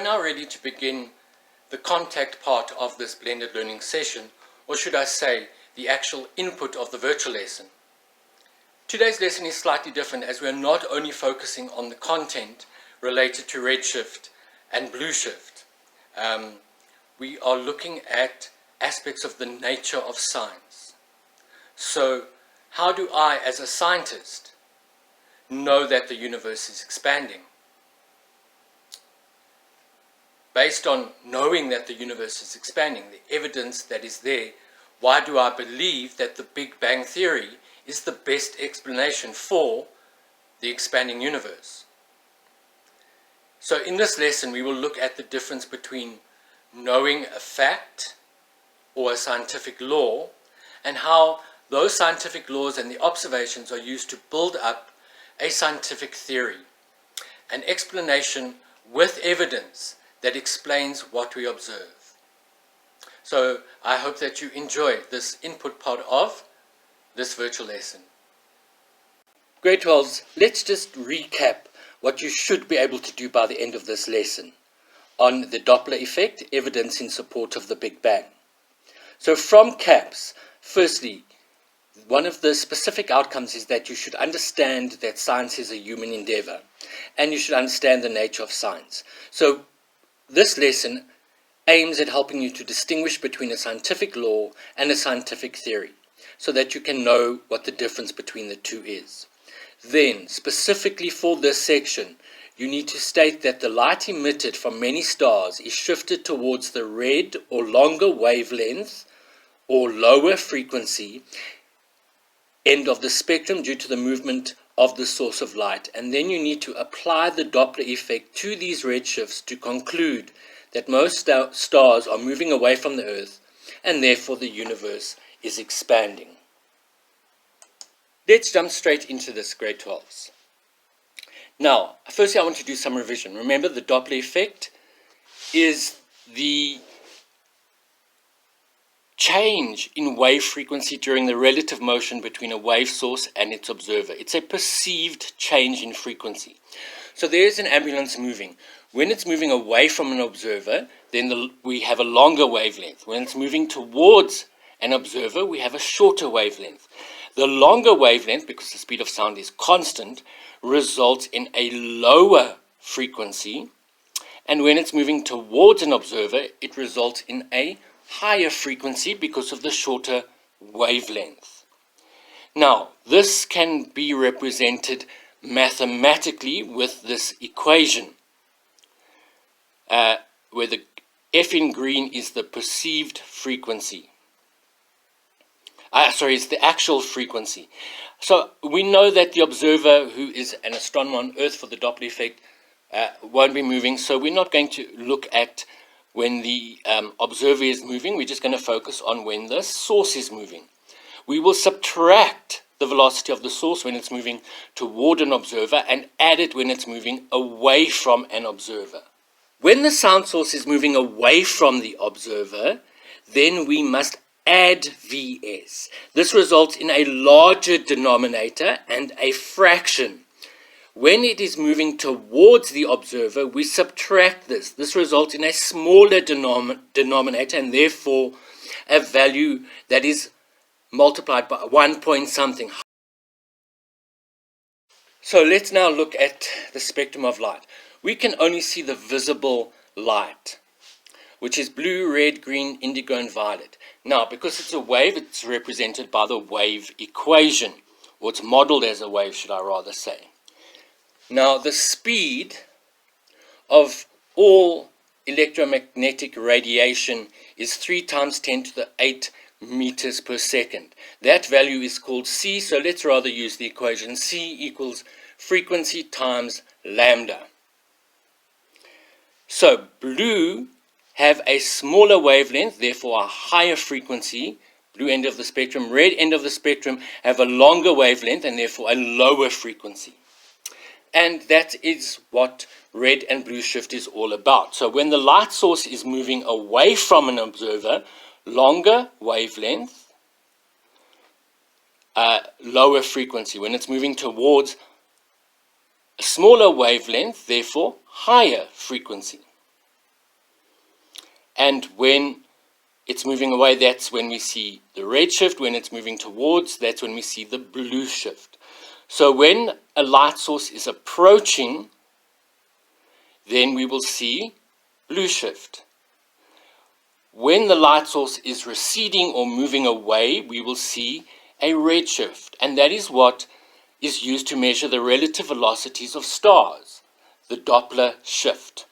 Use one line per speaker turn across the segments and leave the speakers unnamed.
are now ready to begin the contact part of this blended learning session, or should I say, the actual input of the virtual lesson. Today's lesson is slightly different as we are not only focusing on the content related to redshift and blue shift. We are looking at aspects of the nature of science. So, how do I, as a scientist, know that the universe is expanding? Based on knowing that the universe is expanding, the evidence that is there, why do I believe that the Big Bang Theory is the best explanation for the expanding universe? So in this lesson, we will look at the difference between knowing a fact or a scientific law, and how those scientific laws and the observations are used to build up a scientific theory, an explanation with evidence that explains what we observe. So I hope that you enjoy this input part of this virtual lesson. Grade 12s, let's just recap what you should be able to do by the end of this lesson on the Doppler effect, evidence in support of the Big Bang. So from CAPS, firstly, one of the specific outcomes is that you should understand that science is a human endeavor, and you should understand the nature of science. So this lesson aims at helping you to distinguish between a scientific law and a scientific theory, so that you can know what the difference between the two is. Then, specifically for this section, you need to state that the light emitted from many stars is shifted towards the red or longer wavelength or lower frequency end of the spectrum due to the movement of the source of light. And then you need to apply the Doppler effect to these redshifts to conclude that most stars are moving away from the Earth, and therefore the universe is expanding. Let's jump straight into this, grade 12s. Now, firstly I want to do some revision. Remember, the Doppler effect is the change in wave frequency during the relative motion between a wave source and its observer. It's a perceived change in frequency. So there's an ambulance moving. When it's moving away from an observer, then we have a longer wavelength. When it's moving towards an observer, we have a shorter wavelength. The longer wavelength, because the speed of sound is constant, results in a lower frequency, and when it's moving towards an observer, it results in a higher frequency because of the shorter wavelength. Now, this can be represented mathematically with this equation, where the F in green is the perceived frequency. It's the actual frequency. So we know that the observer, who is an astronomer on Earth for the Doppler effect, won't be moving, so we're not going to look at when the observer is moving. We're just going to focus on when the source is moving. We will subtract the velocity of the source when it's moving toward an observer and add it when it's moving away from an observer. When the sound source is moving away from the observer, then we must add Vs. This results in a larger denominator and a fraction. When it is moving towards the observer, we subtract this. This results in a smaller denominator and therefore a value that is multiplied by 1 point something. So let's now look at the spectrum of light. We can only see the visible light, which is blue, red, green, indigo, and violet. Now, because it's a wave, it's represented by the wave equation, or it's modeled as a wave, should I rather say. Now, the speed of all electromagnetic radiation is 3 times 10 to the 8 meters per second. That value is called C, so let's rather use the equation. C equals frequency times lambda. So, blue have a smaller wavelength, therefore a higher frequency, blue end of the spectrum. Red end of the spectrum have a longer wavelength and therefore a lower frequency. And that is what red and blue shift is all about. So when the light source is moving away from an observer, longer wavelength, lower frequency. When it's moving towards a smaller wavelength, therefore higher frequency. And when it's moving away, that's when we see the red shift. When it's moving towards, that's when we see the blue shift. So when a light source is approaching, then we will see blue shift. When the light source is receding or moving away, we will see a red shift. And that is what is used to measure the relative velocities of stars, the Doppler shift.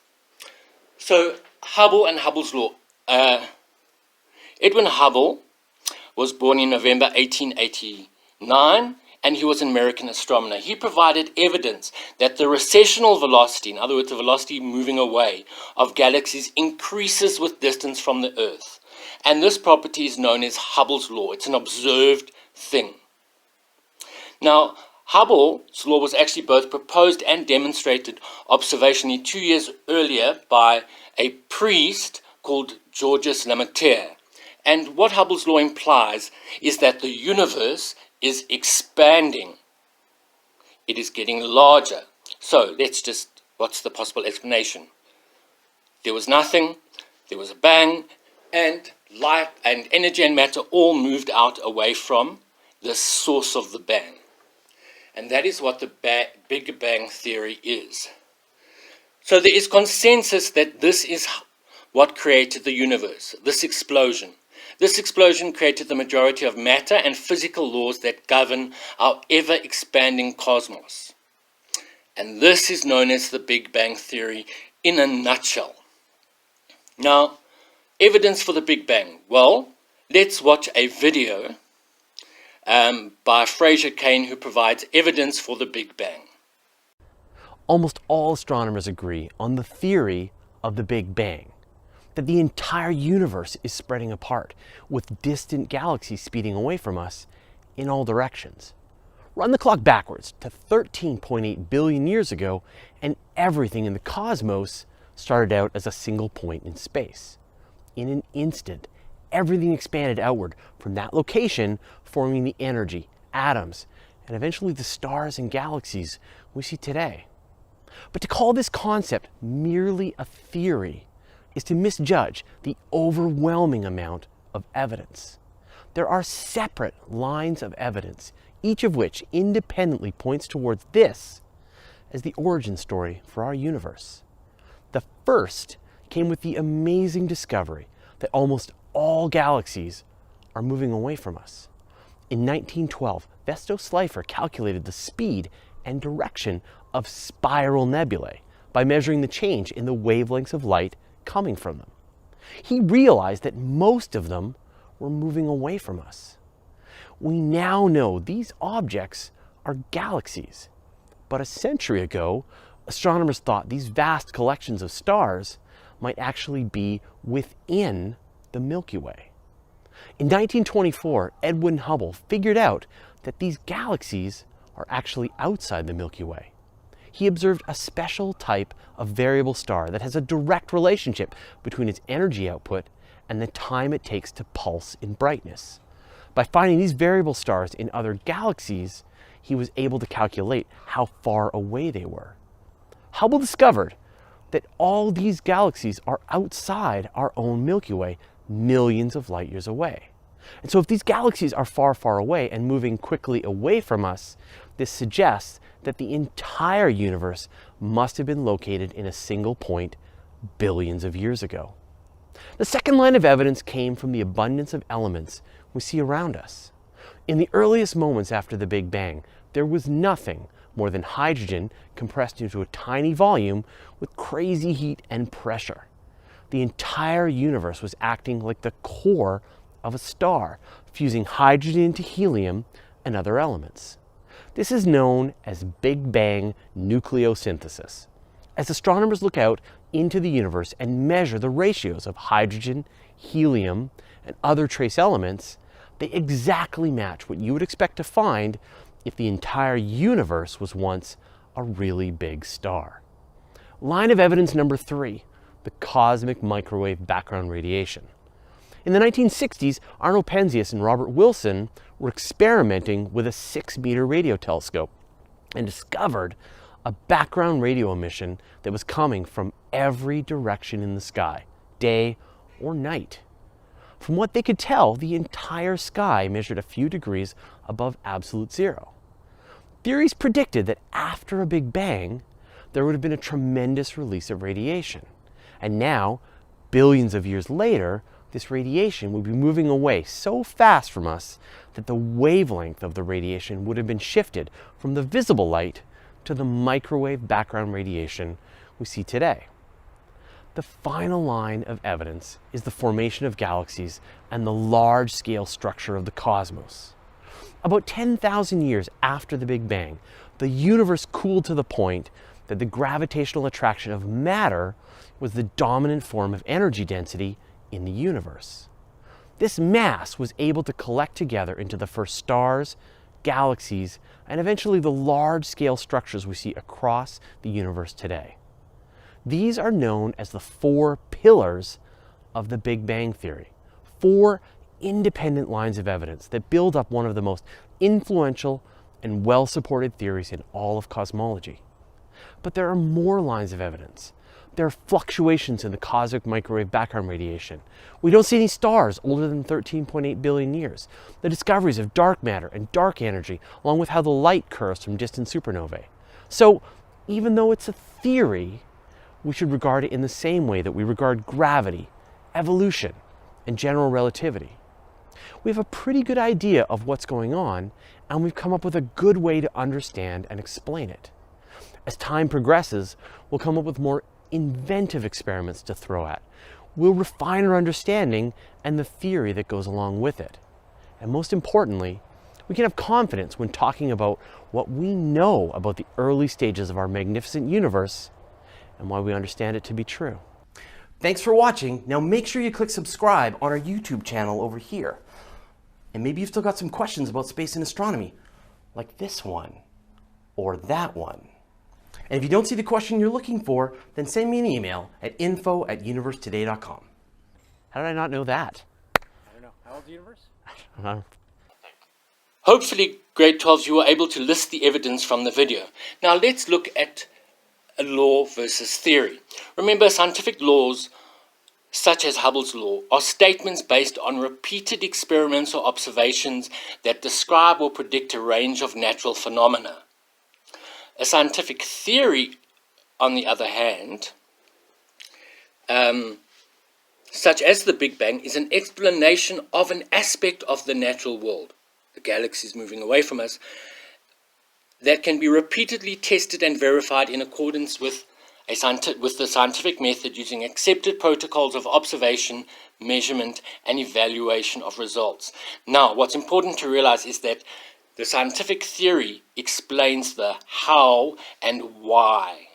So Hubble and Hubble's law. Edwin Hubble was born in November 1889, and he was an American astronomer. He provided evidence that the recessional velocity, in other words, the velocity moving away of galaxies, increases with distance from the Earth. And this property is known as Hubble's law. It's an observed thing. Now, Hubble's law was actually both proposed and demonstrated observationally 2 years earlier by a priest called Georges Lemaître. And what Hubble's law implies is that the universe is expanding. It is getting larger. So what's the possible explanation? There was nothing, there was a bang, and light and energy and matter all moved out away from the source of the bang. And that is what the Big Bang Theory is. So there is consensus that this is what created the universe, this explosion. This explosion created the majority of matter and physical laws that govern our ever-expanding cosmos. And this is known as the Big Bang Theory in a nutshell. Now, evidence for the Big Bang. Well, let's watch a video by Fraser Cain, who provides evidence for the Big Bang.
Almost all astronomers agree on the theory of the Big Bang, that the entire universe is spreading apart, with distant galaxies speeding away from us in all directions. Run the clock backwards to 13.8 billion years ago, and everything in the cosmos started out as a single point in space. In an instant, everything expanded outward from that location, forming the energy, atoms, and eventually the stars and galaxies we see today. But to call this concept merely a theory is to misjudge the overwhelming amount of evidence. There are separate lines of evidence, each of which independently points towards this as the origin story for our universe. The first came with the amazing discovery that almost all galaxies are moving away from us. In 1912, Vesto Slipher calculated the speed and direction of spiral nebulae by measuring the change in the wavelengths of light coming from them. He realized that most of them were moving away from us. We now know these objects are galaxies, but a century ago, astronomers thought these vast collections of stars might actually be within the Milky Way. In 1924, Edwin Hubble figured out that these galaxies are actually outside the Milky Way. He observed a special type of variable star that has a direct relationship between its energy output and the time it takes to pulse in brightness. By finding these variable stars in other galaxies, he was able to calculate how far away they were. Hubble discovered that all these galaxies are outside our own Milky Way, millions of light years away. And so if these galaxies are far, far away and moving quickly away from us, this suggests that the entire universe must have been located in a single point billions of years ago. The second line of evidence came from the abundance of elements we see around us. In the earliest moments after the Big Bang, there was nothing more than hydrogen compressed into a tiny volume with crazy heat and pressure. The entire universe was acting like the core of a star, fusing hydrogen into helium and other elements. This is known as Big Bang nucleosynthesis. As astronomers look out into the universe and measure the ratios of hydrogen, helium, and other trace elements, they exactly match what you would expect to find if the entire universe was once a really big star. Line of evidence number 3, the cosmic microwave background radiation. In the 1960s, Arno Penzias and Robert Wilson were experimenting with a 6-meter radio telescope and discovered a background radio emission that was coming from every direction in the sky, day or night. From what they could tell, the entire sky measured a few degrees above absolute zero. Theories predicted that after a Big Bang, there would have been a tremendous release of radiation. And now, billions of years later, this radiation would be moving away so fast from us that the wavelength of the radiation would have been shifted from the visible light to the microwave background radiation we see today. The final line of evidence is the formation of galaxies and the large-scale structure of the cosmos. About 10,000 years after the Big Bang, the universe cooled to the point that the gravitational attraction of matter was the dominant form of energy density in the universe. This mass was able to collect together into the first stars, galaxies, and eventually the large-scale structures we see across the universe today. These are known as the 4 pillars of the Big Bang Theory, 4 independent lines of evidence that build up one of the most influential and well-supported theories in all of cosmology. But there are more lines of evidence. There are fluctuations in the cosmic microwave background radiation. We don't see any stars older than 13.8 billion years. The discoveries of dark matter and dark energy, along with how the light curves from distant supernovae. So, even though it's a theory, we should regard it in the same way that we regard gravity, evolution, and general relativity. We have a pretty good idea of what's going on, and we've come up with a good way to understand and explain it. As time progresses, we'll come up with more inventive experiments to throw at. We'll refine our understanding and the theory that goes along with it. And most importantly, we can have confidence when talking about what we know about the early stages of our magnificent universe and why we understand it to be true. Thanks for watching. Now make sure you click subscribe on our YouTube channel over here. And maybe you've still got some questions about space and astronomy, like this one or that one. And if you don't see the question you're looking for, then send me an email at info@universetoday.com. How did I not know that?
I don't know. How old's the universe?
I don't know.
Hopefully, grade 12s, you were able to list the evidence from the video. Now let's look at a law versus theory. Remember, scientific laws, such as Hubble's law, are statements based on repeated experiments or observations that describe or predict a range of natural phenomena. A scientific theory, on the other hand, such as the Big Bang, is an explanation of an aspect of the natural world, the galaxies moving away from us, that can be repeatedly tested and verified in accordance with the scientific method using accepted protocols of observation, measurement, and evaluation of results. Now, what's important to realize is that the scientific theory explains the how and why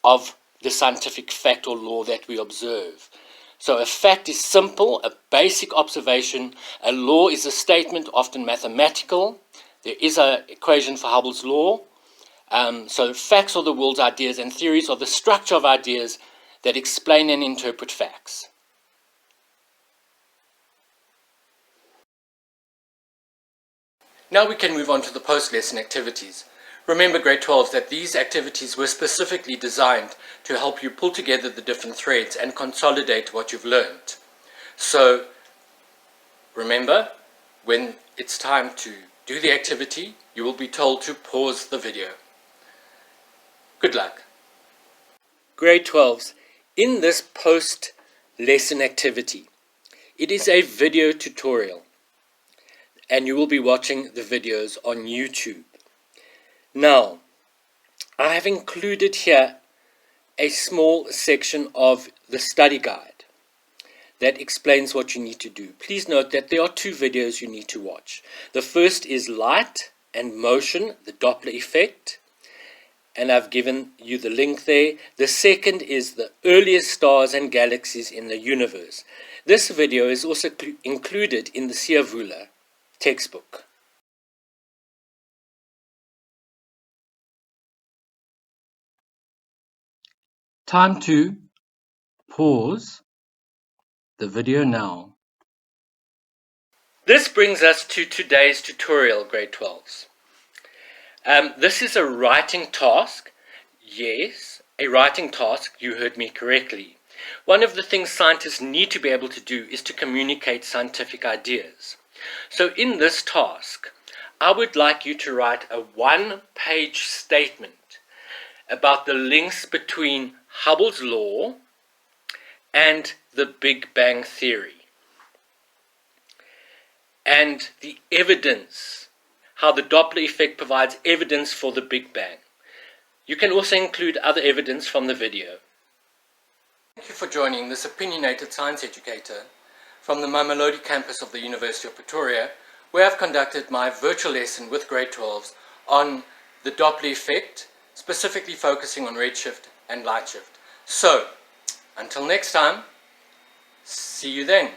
of the scientific fact or law that we observe. So a fact is simple, a basic observation. A law is a statement, often mathematical. There is an equation for Hubble's law. So facts are the world's ideas, and theories are the structure of ideas that explain and interpret facts. Now we can move on to the post-lesson activities. Remember, grade 12, that these activities were specifically designed to help you pull together the different threads and consolidate what you've learned. So remember, when it's time to do the activity, you will be told to pause the video. Good luck. Grade 12s, in this post-lesson activity, it is a video tutorial, and you will be watching the videos on YouTube. Now, I have included here a small section of the study guide that explains what you need to do. Please note that there are 2 videos you need to watch. The first is Light and Motion, the Doppler Effect, and I've given you the link there. The second is the earliest stars and galaxies in the universe. This video is also included in the Siavula textbook. Time to pause the video now. This brings us to today's tutorial, grade 12s. This is a writing task. Yes, a writing task, you heard me correctly. One of the things scientists need to be able to do is to communicate scientific ideas. So in this task, I would like you to write a one-page statement about the links between Hubble's law and the Big Bang theory, and the evidence, how the Doppler effect provides evidence for the Big Bang. You can also include other evidence from the video. Thank you for joining this opinionated science educator from the Mamelodi campus of the University of Pretoria, where I've conducted my virtual lesson with grade 12s on the Doppler effect, specifically focusing on redshift and lightshift. So, until next time, see you then.